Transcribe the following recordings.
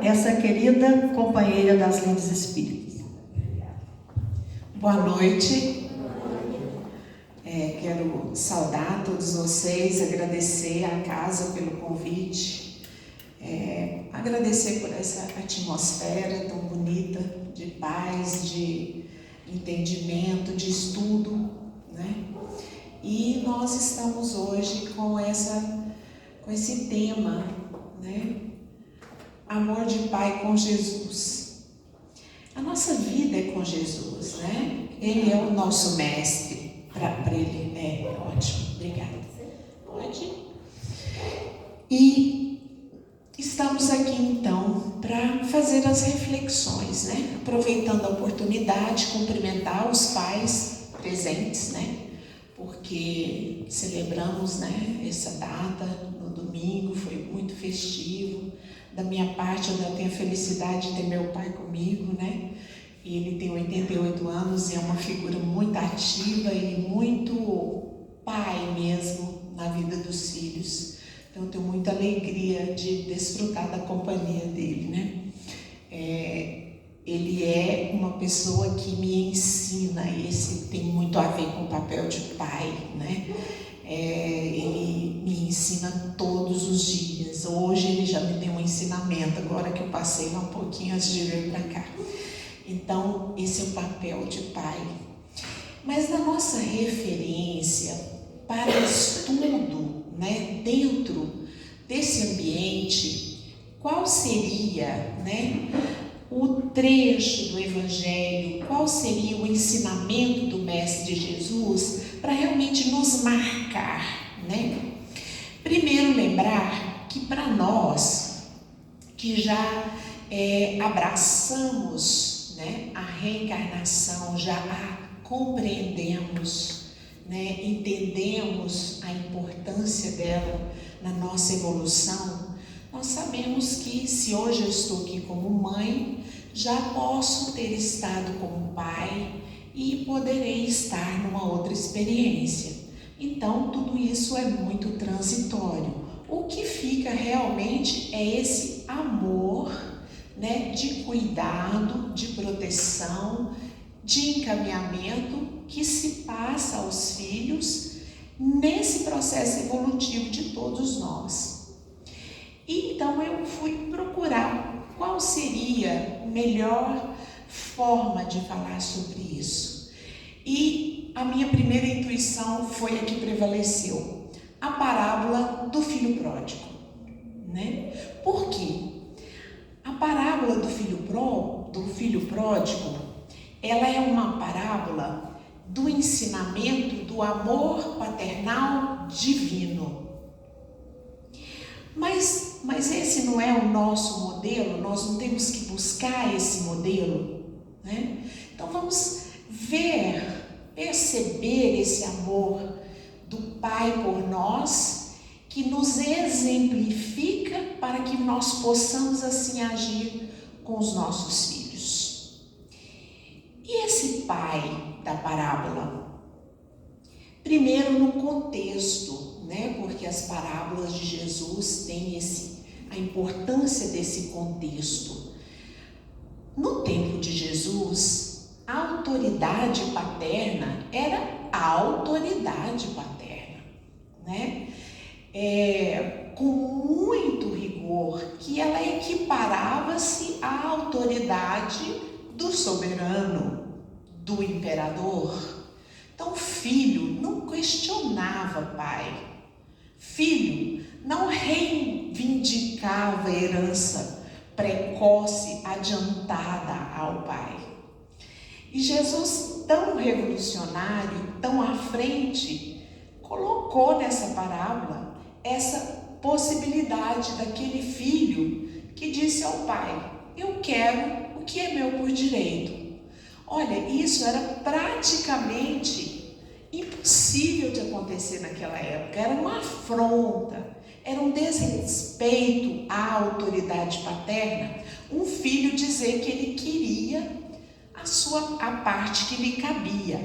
essa querida companheira das Lindes Espíritas. Boa noite. Quero saudar todos vocês, agradecer à casa pelo convite, agradecer por essa atmosfera tão bonita de paz, de entendimento, de estudo, né? E nós estamos hoje com esse tema, né? Amor de pai com Jesus. A nossa vida é com Jesus, né? Ele é o nosso mestre. Para ele ótimo, obrigada. Pode? E estamos aqui então para fazer as reflexões, né? Aproveitando a oportunidade, cumprimentar os pais presentes, né? Porque celebramos, né, essa data no domingo, foi muito festivo. Da minha parte, eu ainda tenho a felicidade de ter meu pai comigo, né? Ele tem 88 anos e é uma figura muito ativa e muito pai mesmo na vida dos filhos. Então, eu tenho muita alegria de desfrutar da companhia dele, né? Ele é uma pessoa que me ensina, e esse tem muito a ver com o papel de pai, né? Ele me ensina todos os dias. Hoje ele já me deu um ensinamento, agora que eu passei lá um pouquinho antes de vir para cá. Então, esse é o papel de pai. Mas na nossa referência para estudo, né, dentro desse ambiente, qual seria, né, o trecho do Evangelho, qual seria o ensinamento do Mestre Jesus para realmente nos marcar, né? Primeiro, lembrar que para nós, que já abraçamos, né, a reencarnação, já a compreendemos, né, entendemos a importância dela na nossa evolução, nós sabemos que se hoje eu estou aqui como mãe, já posso ter estado como pai e poderei estar numa outra experiência. Então, tudo isso é muito transitório. O que fica realmente é esse amor, né, de cuidado, de proteção, de encaminhamento que se passa aos filhos nesse processo evolutivo de todos nós. Então eu fui procurar qual seria a melhor forma de falar sobre isso. E a minha primeira intuição foi a que prevaleceu, a parábola do filho pródigo, né? Por quê? A parábola do filho pródigo, ela é uma parábola do ensinamento do amor paternal divino. Mas esse não é o nosso modelo, nós não temos que buscar esse modelo, né? Então vamos perceber esse amor do Pai por nós, que nos exemplifica para que nós possamos assim agir com os nossos filhos. E esse Pai da parábola? Primeiro no contexto, né? Porque as parábolas de Jesus têm a importância desse contexto. No tempo de Jesus, a autoridade paterna era a autoridade paterna, né? Com muito rigor, que ela equiparava-se à autoridade do soberano, do imperador. Então, filho não questionava pai. Filho não reivindicava a herança precoce, adiantada ao pai. E Jesus, tão revolucionário, tão à frente, colocou nessa parábola essa possibilidade daquele filho que disse ao pai: eu quero o que é meu por direito. Olha, isso era praticamente impossível de acontecer naquela época, era uma afronta, era um desrespeito à autoridade paterna, um filho dizer que ele queria a parte que lhe cabia.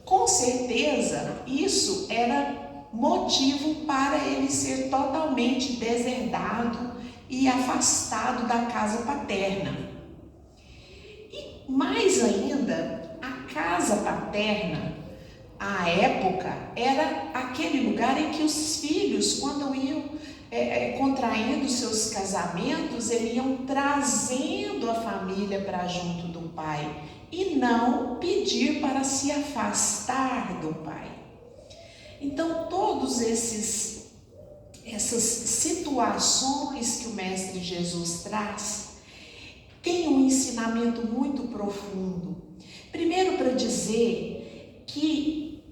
Com certeza, isso era motivo para ele ser totalmente deserdado e afastado da casa paterna. E mais ainda, a casa paterna, à época, era aquele lugar em que os filhos, quando iam contraindo seus casamentos, eles iam trazendo a família para junto do pai e não pedir para se afastar do pai. Então, todos essas situações que o Mestre Jesus traz têm um ensinamento muito profundo. Primeiro, para dizer que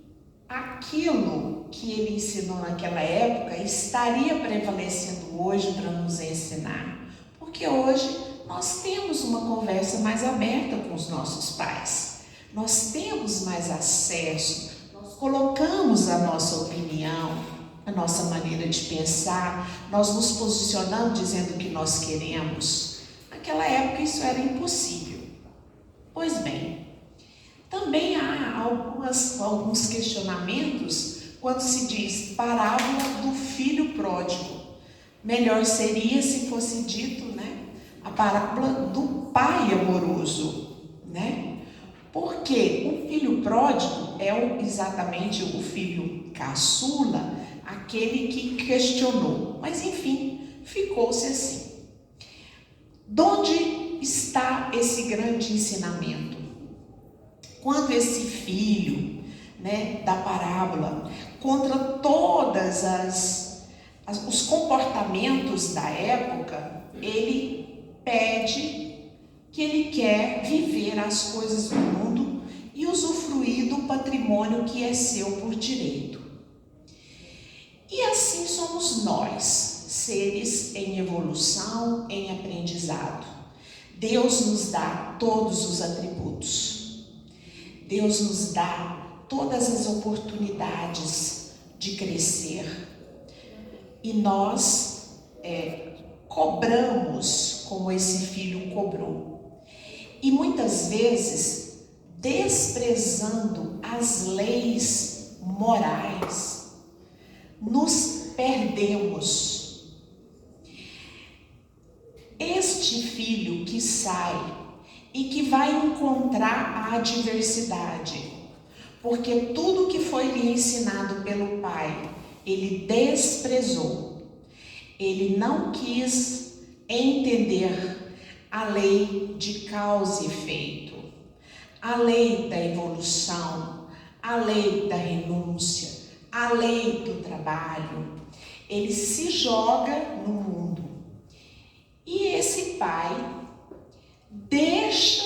aquilo que ele ensinou naquela época estaria prevalecendo hoje para nos ensinar, porque hoje nós temos uma conversa mais aberta com os nossos pais, nós temos mais acesso, nós colocamos a nossa opinião, a nossa maneira de pensar, nós nos posicionamos dizendo o que nós queremos. Naquela época isso era impossível. Pois bem, também há alguns questionamentos quando se diz parábola do filho pródigo. Melhor seria se fosse dito, a parábola do pai amoroso, Porque o filho pródigo é exatamente o filho caçula, aquele que questionou. Mas enfim, ficou-se assim. De onde está esse grande ensinamento? Quando esse filho, da parábola, contra todas os comportamentos da época, ele pede que ele quer viver as coisas do mundo e usufruir do patrimônio que é seu por direito. E assim somos nós, seres em evolução, em aprendizado. Deus nos dá todos os atributos. Deus nos dá todas as oportunidades de crescer. E nós cobramos como esse filho cobrou. E muitas vezes, desprezando as leis morais, nos perdemos. Este filho que sai e que vai encontrar a adversidade, porque tudo que foi lhe ensinado pelo pai, ele desprezou. Ele não quis entender a lei de causa e efeito, a lei da evolução, a lei da renúncia, a lei do trabalho. Ele se joga no mundo. E esse pai deixa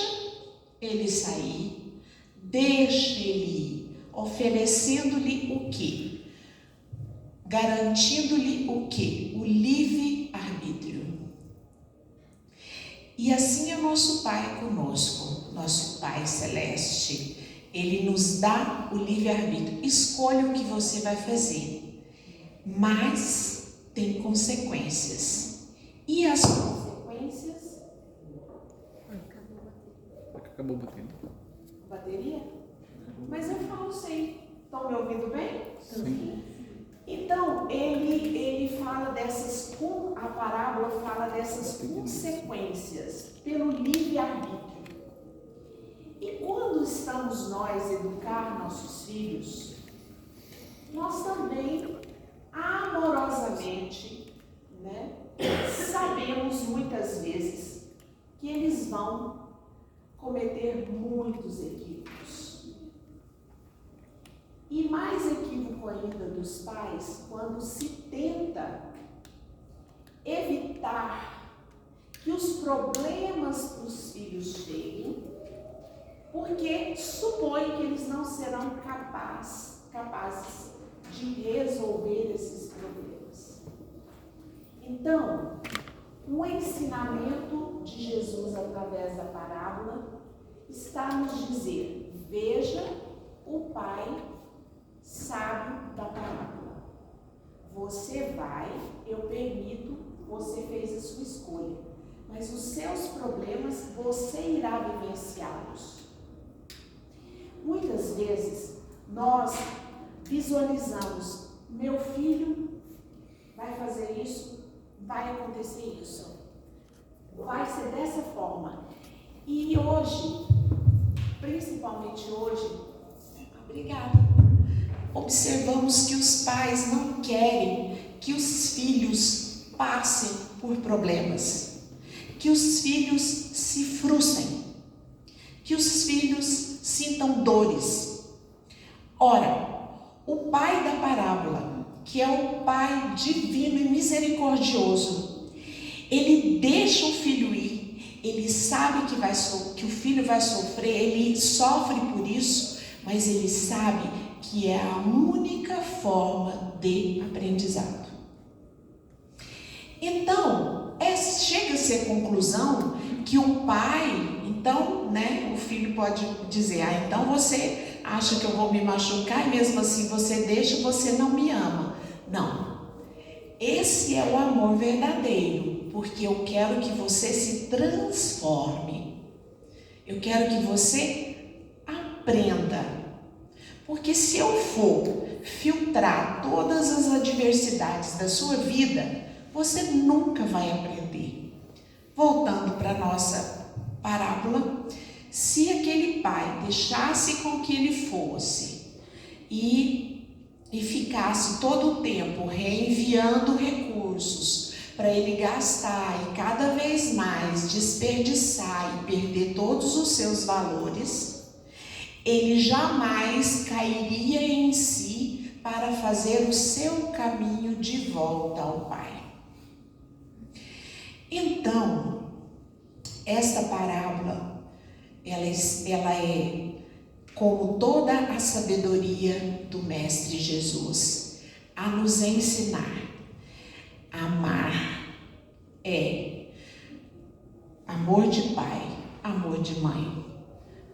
ele sair, deixa ele ir, oferecendo-lhe o quê? Garantindo-lhe o quê? O livre-arbítrio. E assim é nosso Pai conosco, nosso Pai Celeste. Ele nos dá o livre-arbítrio. Escolha o que você vai fazer, mas tem consequências. E as consequências? Acabou batendo. Bateria? Mas eu falo sem. Estão me ouvindo bem? Sim. Então, ele fala a parábola fala dessas consequências pelo livre-arbítrio. E quando estamos nós a educar nossos filhos, nós também, amorosamente, sabemos muitas vezes que eles vão cometer muitos equívocos. E mais equívoco ainda dos pais, quando se tenta evitar que os problemas dos filhos cheguem, porque supõe que eles não serão capazes de resolver esses problemas. Então, o ensinamento de Jesus através da parábola está a nos dizer: veja o pai sábio da parábola. Você vai, eu permito, você fez a sua escolha, mas os seus problemas você irá vivenciá-los. Muitas vezes nós visualizamos: meu filho vai fazer isso, vai acontecer isso. Vai ser dessa forma. E hoje, principalmente hoje, obrigada, observamos que os pais não querem que os filhos passem por problemas, que os filhos se frustrem, que os filhos sintam dores. Ora, o pai da parábola, que é o pai divino e misericordioso, ele deixa o filho ir, ele sabe que o filho vai sofrer, ele sofre por isso, mas ele sabe que é a única forma de aprendizado. Então, chega-se à conclusão que o pai, então, o filho pode dizer, então você acha que eu vou me machucar e mesmo assim você deixa, você não me ama. Não, esse é o amor verdadeiro, porque eu quero que você se transforme, eu quero que você aprenda, porque se eu for filtrar todas as adversidades da sua vida, você nunca vai aprender. Voltando para a nossa parábola, se aquele pai deixasse com que ele fosse e ficasse todo o tempo reenviando recursos para ele gastar e cada vez mais desperdiçar e perder todos os seus valores, ele jamais cairia em si para fazer o seu caminho de volta ao Pai. Então, esta parábola, ela é como toda a sabedoria do Mestre Jesus, a nos ensinar. Amar é amor de pai, amor de mãe.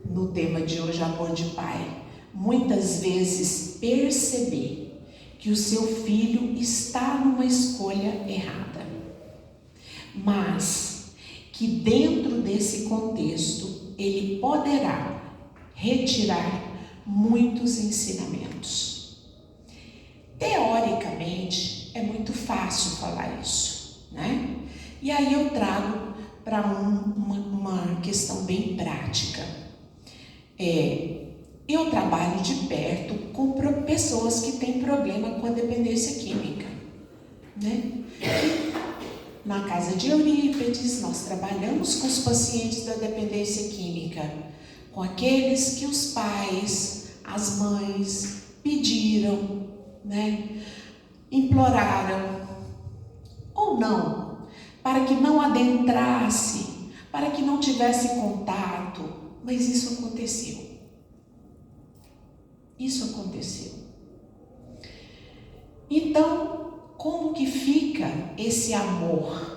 No tema de hoje, amor de pai, muitas vezes perceber que o seu filho está numa escolha errada, mas que dentro desse contexto ele poderá retirar muitos ensinamentos. Teoricamente, é muito fácil falar isso, né? E aí eu trago para uma questão bem prática. Eu trabalho de perto com pessoas que têm problema com a dependência química, né? Na casa de Eurípides, nós trabalhamos com os pacientes da dependência química, com aqueles que os pais, as mães pediram, né? Imploraram, ou não, para que não adentrasse, para que não tivesse contato, mas isso aconteceu. Isso aconteceu. Então, como que fica esse amor?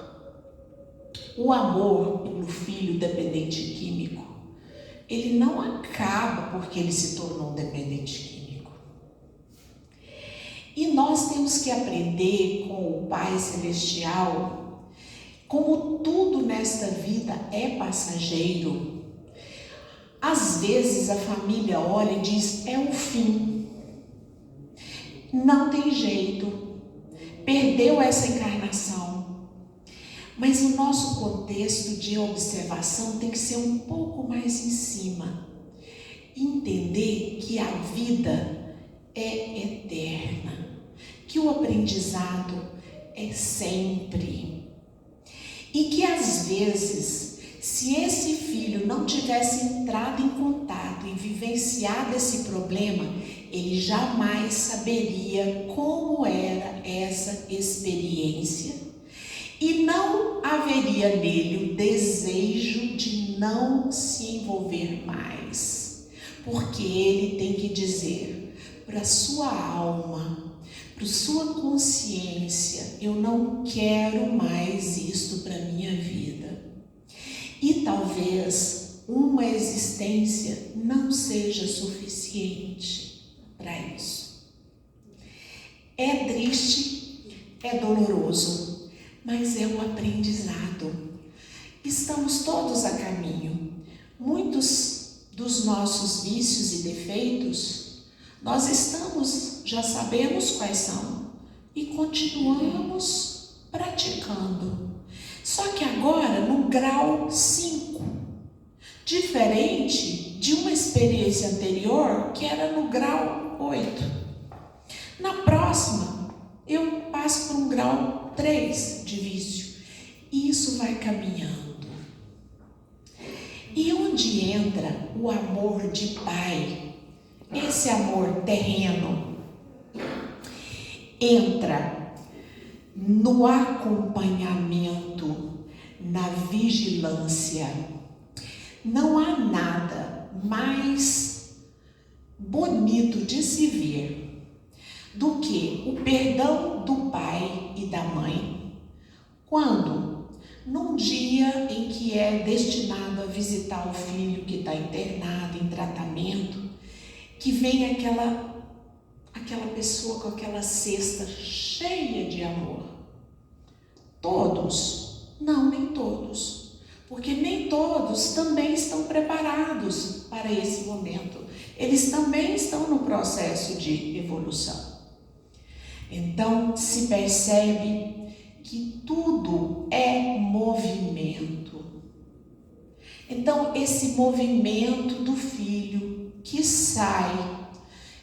O amor pelo filho dependente químico, ele não acaba porque ele se tornou dependente químico. E nós temos que aprender com o Pai Celestial, como tudo nesta vida é passageiro. Às vezes a família olha e diz, é o fim. Não tem jeito. Perdeu essa encarnação. Mas o nosso contexto de observação tem que ser um pouco mais em cima. Entender que a vida é eterna, que o aprendizado é sempre. E que às vezes, se esse filho não tivesse entrado em contato e vivenciado esse problema, ele jamais saberia como era essa experiência e não haveria nele o desejo de não se envolver mais, porque ele tem que dizer para sua alma, para sua consciência, eu não quero mais isto para minha vida. E talvez uma existência não seja suficiente para isso. É triste, é doloroso, mas é um aprendizado. Estamos todos a caminho. Muitos dos nossos vícios e defeitos, nós já sabemos quais são e continuamos praticando. Só que agora no grau 5, diferente de uma experiência anterior que era no grau 8. Na próxima, eu passo por um grau 3 de vício. E isso vai caminhando. E onde entra o amor de pai, esse amor terreno, entra no acompanhamento, na vigilância. Não há nada mais bonito de se ver do que o perdão do pai e da mãe, quando, num dia em que é destinado a visitar o filho que está internado em tratamento, que vem aquela pessoa com aquela cesta cheia de amor. Todos? Não, nem todos. Porque nem todos também estão preparados para esse momento. Eles também estão no processo de evolução. Então, se percebe que tudo é movimento. Então, esse movimento do filho que sai,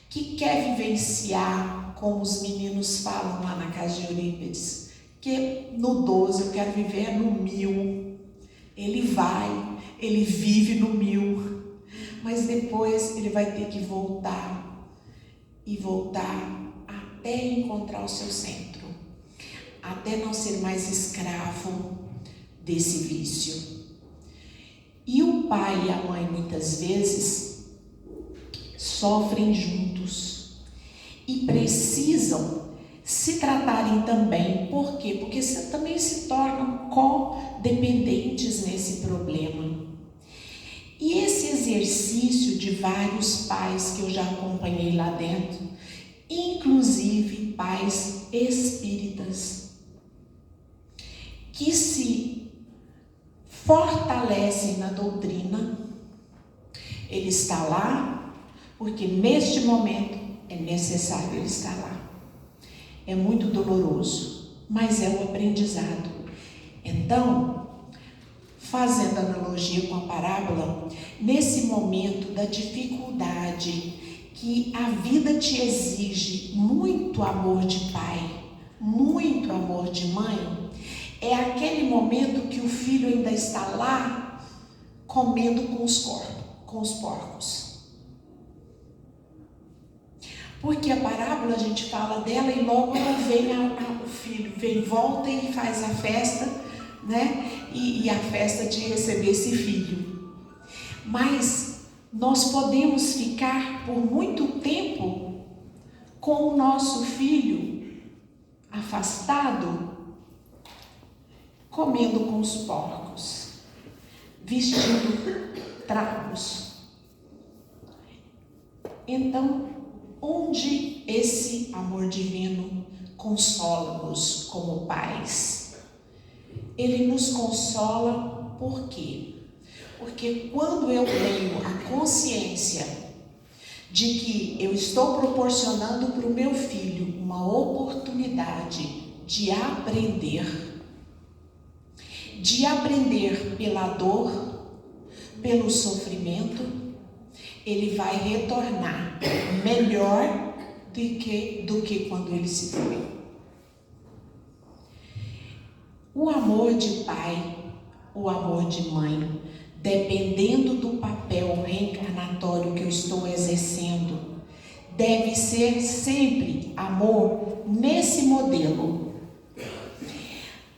que quer vivenciar, como os meninos falam lá na casa de Eurípides, que no 12 eu quero viver no 1000. Ele vai, ele vive no 1000, mas depois ele vai ter que voltar e voltar até encontrar o seu centro, até não ser mais escravo desse vício. E o pai e a mãe muitas vezes sofrem juntos e precisam se tratarem também. Por quê? Porque também se tornam codependentes nesse problema. E esse exercício de vários pais que eu já acompanhei lá dentro, inclusive pais espíritas, que se fortalecem na doutrina, ele está lá porque neste momento é necessário ele estar lá. É muito doloroso, mas é o aprendizado. Então, fazendo analogia com a parábola, nesse momento da dificuldade que a vida te exige muito amor de pai, muito amor de mãe, é aquele momento que o filho ainda está lá comendo com os porcos. Porque a parábola a gente fala dela e logo ela vem, o filho vem, volta e faz a festa, né? E a festa de receber esse filho. Mas nós podemos ficar por muito tempo com o nosso filho afastado, comendo com os porcos, vestindo trapos. Então, onde esse amor divino consola-nos como pais? Ele nos consola por quê? Porque quando eu tenho a consciência de que eu estou proporcionando para o meu filho uma oportunidade de aprender pela dor, pelo sofrimento, ele vai retornar melhor do que quando ele se foi. O amor de pai, o amor de mãe, dependendo do papel reencarnatório que eu estou exercendo, deve ser sempre amor nesse modelo.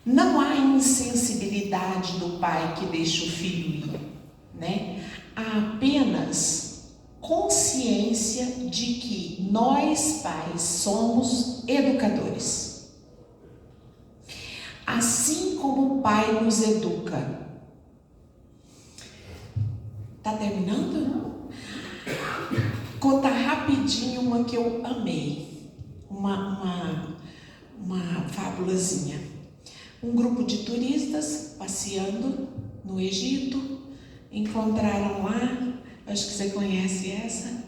Não há insensibilidade do pai que deixa o filho ir, né? Há apenas consciência de que nós, pais, somos educadores. Assim como o pai nos educa. Tá terminando? Contar rapidinho uma que eu amei. Uma fábulazinha. Um grupo de turistas passeando no Egito, encontraram lá, acho que você conhece essa,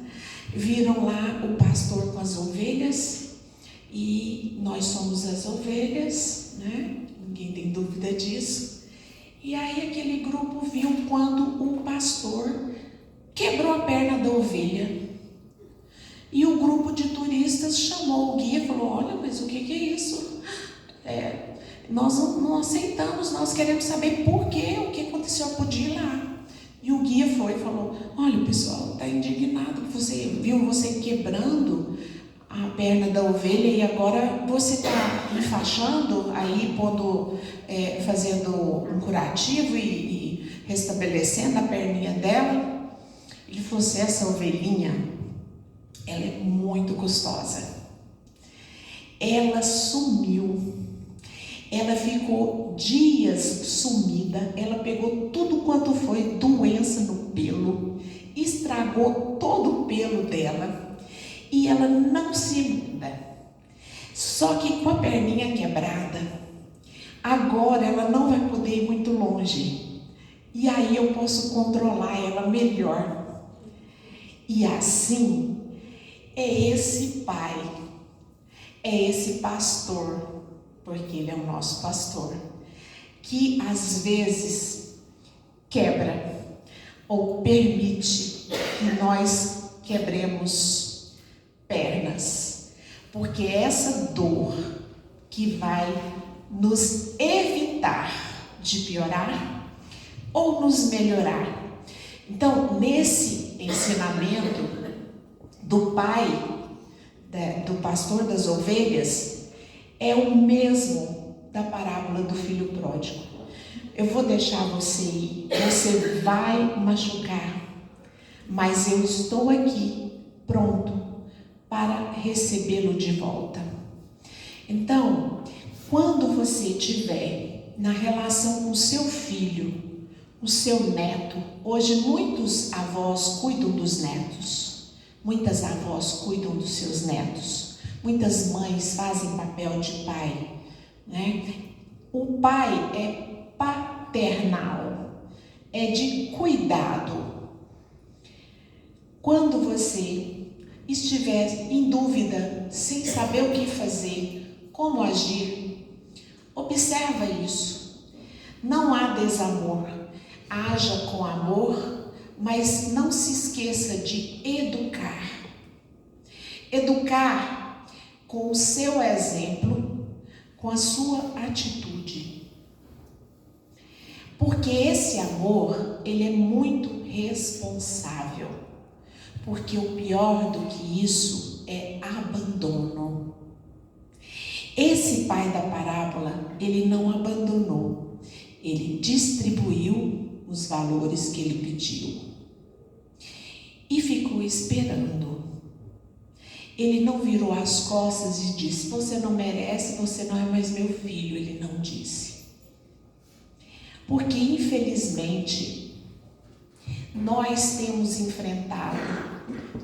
viram lá o pastor com as ovelhas E nós somos as ovelhas, né? Ninguém tem dúvida disso. E aí aquele grupo viu quando o pastor quebrou a perna da ovelha. E o grupo de turistas chamou o guia e falou: olha, mas o que é isso? Nós não aceitamos, nós queremos saber por quê, o que aconteceu, podia ir lá. E o guia foi e falou: olha, o pessoal está indignado, viu você quebrando a perna da ovelha e agora você está enfaixando, aí fazendo um curativo e restabelecendo a perninha dela. Ele falou assim: essa ovelhinha, ela é muito custosa. Ela sumiu. Ela ficou dias sumida. Ela pegou tudo quanto foi doença no pelo, estragou todo o pelo dela e ela não se muda. Só que com a perninha quebrada, agora ela não vai poder ir muito longe. E aí eu posso controlar ela melhor. E assim, é esse pai, é esse pastor, porque ele é o nosso pastor, que às vezes quebra ou permite que nós quebremos pernas, porque é essa dor que vai nos evitar de piorar ou nos melhorar. Então, nesse ensinamento do pai, do pastor das ovelhas, é o mesmo da parábola do filho pródigo. Eu vou deixar você ir, você vai machucar, mas eu estou aqui pronto para recebê-lo de volta. Então, quando você estiver na relação com o seu filho, o seu neto, hoje muitos avós cuidam dos netos, muitas avós cuidam dos seus netos, muitas mães fazem papel de pai, né? O pai é paternal, é de cuidado. Quando você estiver em dúvida, sem saber o que fazer, como agir, observa isso. Não há desamor, haja com amor, mas não se esqueça de educar. Educar com o seu exemplo, com a sua atitude. Porque esse amor, ele é muito responsável. Porque o pior do que isso é abandono. Esse pai da parábola, ele não abandonou. Ele distribuiu os valores que ele pediu. E ficou esperando. Ele não virou as costas e disse: você não merece, você não é mais meu filho. Ele não disse. Porque, infelizmente, nós temos enfrentado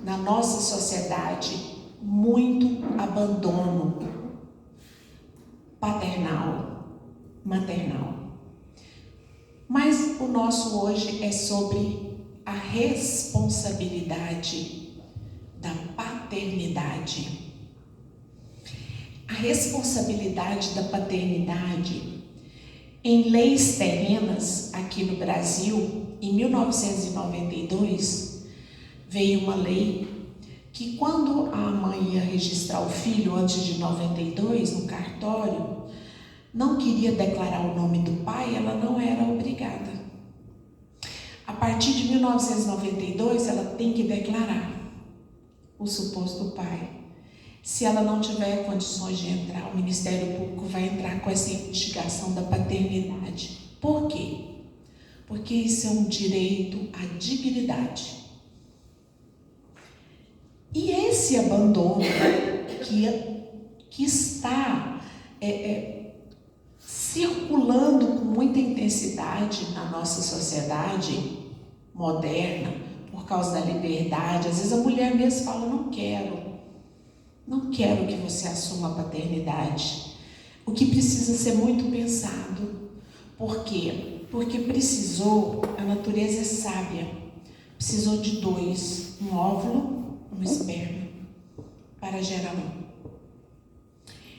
na nossa sociedade muito abandono paternal, maternal. Mas o nosso hoje é sobre a responsabilidade da paternidade. A responsabilidade da paternidade, em leis terrenas aqui no Brasil, em 1992, veio uma lei que quando a mãe ia registrar o filho antes de 92 no cartório, não queria declarar o nome do pai, ela não era obrigada. A partir de 1992, ela tem que declarar o suposto pai. Se ela não tiver condições de entrar, o Ministério Público vai entrar com essa investigação da paternidade. Por quê? Porque isso é um direito à dignidade. E esse abandono que está circulando com muita intensidade na nossa sociedade moderna, por causa da liberdade, às vezes a mulher mesmo fala: não quero que você assuma a paternidade. O que precisa ser muito pensado. Por quê? Porque a natureza é sábia, precisou de dois, um óvulo, um esperma, para gerar um.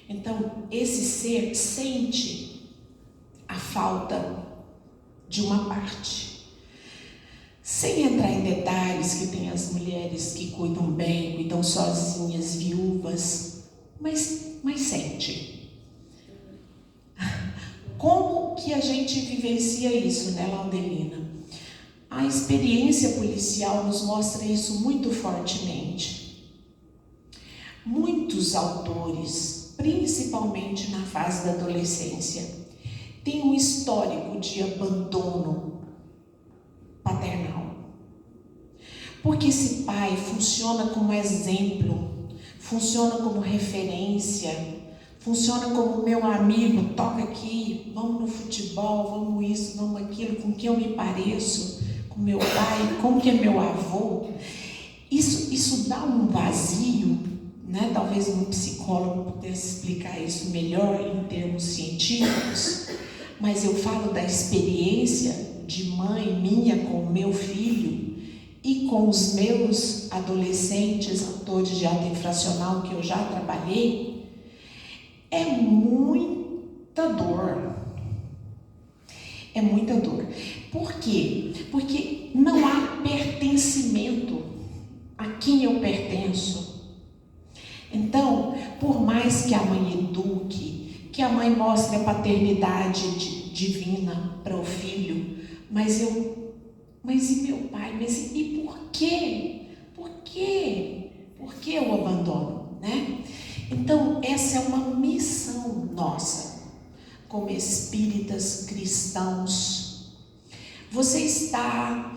Então, esse ser sente a falta de uma parte. Sem entrar em detalhes, que tem as mulheres que cuidam bem, cuidam sozinhas, viúvas, mas sente. Como que a gente vivencia isso, né, Laudelina? A experiência policial nos mostra isso muito fortemente. Muitos autores, principalmente na fase da adolescência, têm um histórico de abandono paternal. Porque esse pai funciona como exemplo, funciona como referência, funciona como meu amigo, toca aqui, vamos no futebol, vamos isso, vamos aquilo, com quem eu me pareço, com meu pai, com que é meu avô. Isso dá um vazio, né? Talvez um psicólogo pudesse explicar isso melhor em termos científicos, mas eu falo da experiência de mãe minha com o meu filho e com os meus adolescentes, autores de ato infracional que eu já trabalhei. É muita dor. É muita dor. Por quê? Porque não há pertencimento a quem eu pertenço. Então, por mais que a mãe eduque, que a mãe mostre a paternidade divina para o filho, mas e meu pai? Mas e por quê? Por quê? Por que eu abandono, né? Então, essa é uma missão nossa, como espíritas cristãos. Você está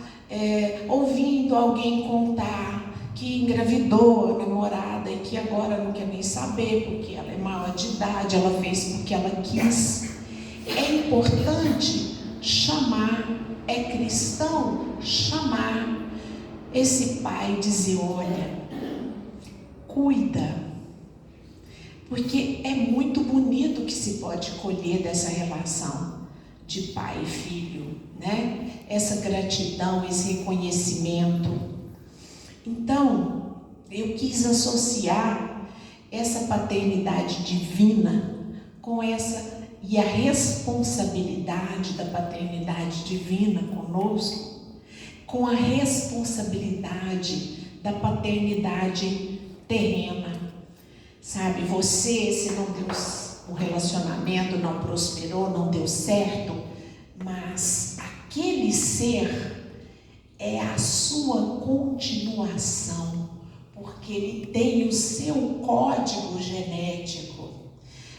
ouvindo alguém contar que engravidou a namorada e que agora não quer nem saber porque ela é maior de idade, ela fez porque ela quis. É importante chamar, é cristão chamar esse pai e dizer, olha, cuida. Porque é muito bonito o que se pode colher dessa relação de pai e filho, né? Essa gratidão, esse reconhecimento. Então, eu quis associar essa paternidade divina com essa e a responsabilidade da paternidade divina conosco, com a responsabilidade da paternidade terrena. Sabe, você, se não deu, o relacionamento não prosperou, não deu certo, mas aquele ser é a sua continuação, porque ele tem o seu código genético.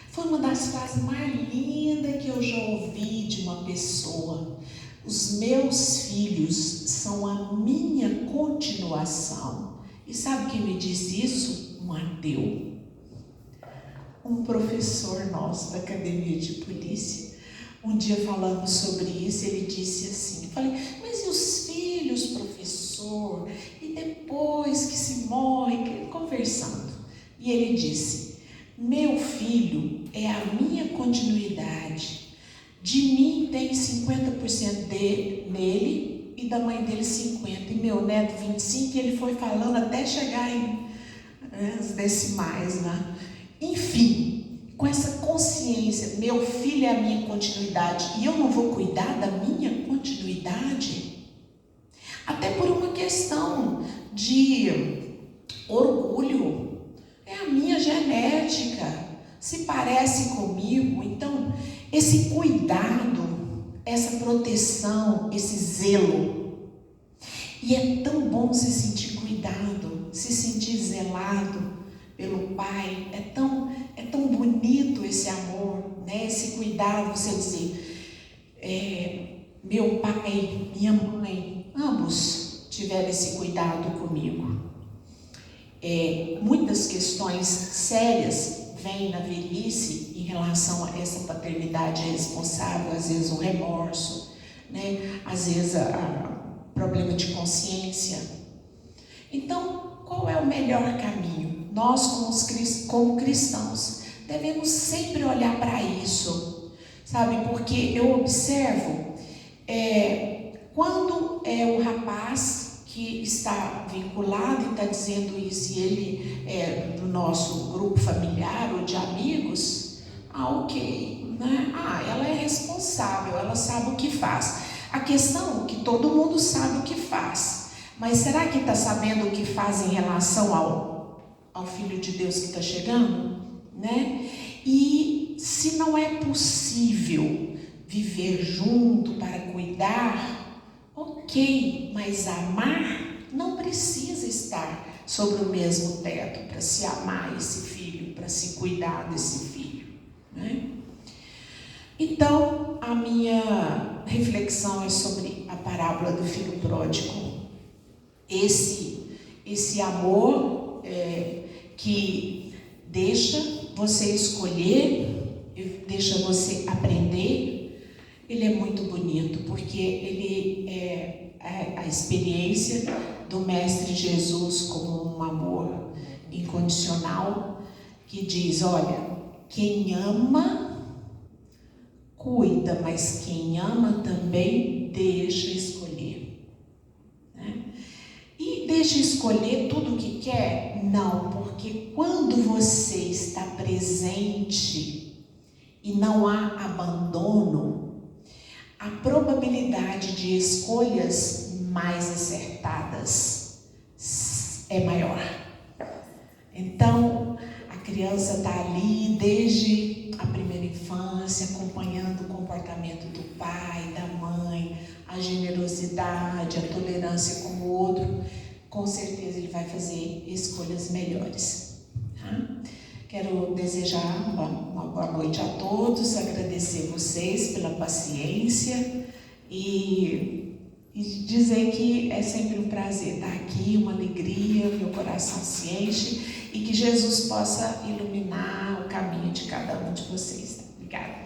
Foi uma das frases mais lindas que eu já ouvi de uma pessoa. Os meus filhos são a minha continuação. E sabe quem me disse isso? Um ateu. Um professor nosso da academia de polícia, um dia falando sobre isso, ele disse assim, eu falei, mas e os filhos, professor? E depois que se morre, conversando. E ele disse, meu filho é a minha continuidade. De mim tem 50% nele e da mãe dele 50%. E meu neto 25%, e ele foi falando até chegar em os decimais, né? Enfim, com essa consciência, meu filho é a minha continuidade e eu não vou cuidar da minha continuidade? Até por uma questão de orgulho. É a minha genética, se parece comigo. Então, esse cuidado, essa proteção, esse zelo. E é tão bom se sentir cuidado, se sentir zelado pelo pai, é tão bonito esse amor, né? Esse cuidado, você dizer, meu pai, minha mãe, ambos tiveram esse cuidado comigo. Muitas questões sérias vêm na velhice em relação a essa paternidade responsável, às vezes o remorso, né? Às vezes problema de consciência. Então, qual é o melhor caminho? Nós, como cristãos, devemos sempre olhar para isso, sabe? Porque eu observo, quando é o rapaz que está vinculado e está dizendo isso, e ele é do nosso grupo familiar ou de amigos, ok, né? Ela é responsável, ela sabe o que faz. A questão é que todo mundo sabe o que faz, mas será que está sabendo o que faz em relação ao Filho de Deus que está chegando? Né? E se não é possível viver junto para cuidar, ok, mas amar não precisa estar sobre o mesmo teto para se amar esse filho, para se cuidar desse filho, né? Então, a minha reflexão é sobre a parábola do filho pródigo. Esse amor que deixa você escolher, deixa você aprender, ele é muito bonito, porque ele é a experiência do Mestre Jesus como um amor incondicional, que diz, olha, quem ama cuida, mas quem ama também deixa escolher, né? E deixa escolher tudo o que quer? Não, porque quando você está presente e não há abandono, a probabilidade de escolhas mais acertadas é maior. Então, a criança está ali desde a primeira infância, acompanhando o comportamento do pai, da mãe, a generosidade, a tolerância com o outro. Com certeza ele vai fazer escolhas melhores. Tá? Quero desejar uma boa noite a todos, agradecer vocês pela paciência e dizer que é sempre um prazer estar aqui, uma alegria, meu coração se enche e que Jesus possa iluminar o caminho de cada um de vocês. Obrigada.